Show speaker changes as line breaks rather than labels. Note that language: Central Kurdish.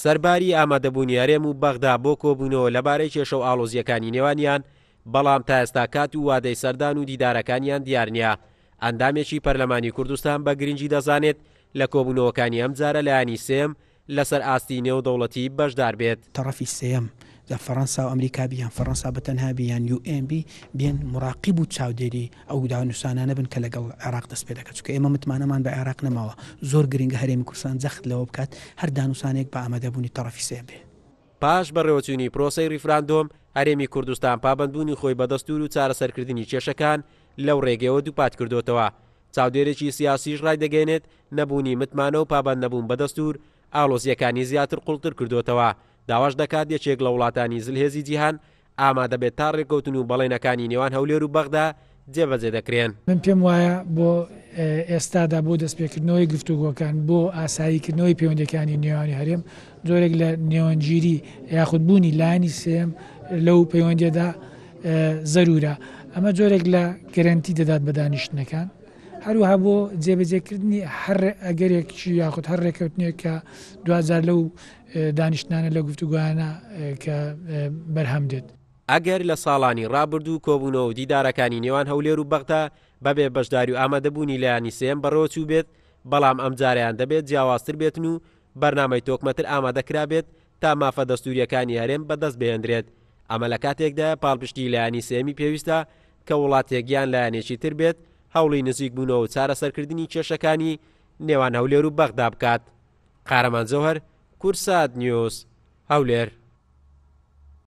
سەرباری ئامادەبوونی هەرێم و بەغدا بۆ کۆبوونەوە لەبارەی کێشە و ئاڵۆزیەکانی نێوانیان، بەڵام تا ئێستا کات و وادەی سەردان و دیدارەکانیان دیار نییە. ئەندامێکی پەرلەمانی کوردستان بە گرنگی دەزانێت لە کۆبوونەوەکانی ئەم جارە لایانی سێم لەسەر ئاستی نێودەوڵەتی بەشدار بێت.
تەڕەفی سێم فەڕەنسا و ئەمریکا بیان، فەڕەنسا بەتەنها بیان، UNB بێن مراقیب و چاودێری ئەو داوەنووسانانە بن کە لەگەڵ عێراق دەست پێ دەکات، چونکە ئێمە متمانەمان بە عێراق نەماوە. زۆر گرنگە هەرێمی کوردستان جەخت لەوە بکات هەر دانووسانێک بە ئامادەبوونی تەڕەفی سێم بێ.
پاش بەڕێوەچوونی پرۆسەی ریفراندۆم، هەرێمی کوردستان پابەندبوونی خۆی بە دەستور و چارەسەرکردنی کێشەکان لەو ڕێگەیەوە دووپات کردوتەوە. چاودێرێکی سیاسیش ڕایدەگەێنێت نەبوونی متمانە و پابەند نەبوون بە دەستور ئاڵۆزیەکانی زیاتر قوڵتر کردوتەوە. داواش دەکات یەکێک لە وڵاتانی زلهێزی جیهان ئامادە بێت تا ڕێکەوتن و بەڵێنەکانی نێوان هەولێر و بەغدا جێبەجێ دەکرێن.
من پێم وایە بۆ ئێستادا بۆ دەستپێکردنەوەی گفتوگۆکان بۆ ئاساییکردنەوەی پەیوەندیەکانی نێوانی هەرێم زۆرێک لە نێوەنگیری یاخودبوونی لایانی سێم لەو پەیوەندیەدا زەرورە. ئەمە جۆرێک لە گەرەنتی دەدات بە دانیشتنەکان، هەروەها بۆ جێبەجێکردنی هەر ئەگەرێکی یاخود هەر ڕێکەوتنێک کە دوزار لەو دانیشتانە لە گفتوگویانە کە بەرهەم دێت.
ئەگەر لە ساڵانی ڕابردوو کۆبوونەوە و دیدارەکانی نێوان هەولێر و بەغدا بەبێ بەشداری و ئامادەبوونی لایانی سێم بەڕۆچوو بێت، بەڵام ئەم جاریان دەبێت جیاوازتر بێتن و بەرنامەی تۆکمەتر ئامادەکرا بێت تا مافە دەستوریەکانی هەرێم بەدەست بهێنرێت. ئەمە لە کاتێکدا پاڵپشتی لایانی سێمی پێویستە کە وڵاتێکیان لایەنێکی تر بێت هەوڵی نزیک بوونەوە و چارەسەرکردنی کێشەکانی نێوان هەولێر و بەغدا بکات. قارەمان زەوهەر، کورسات نیوز، هەولێر.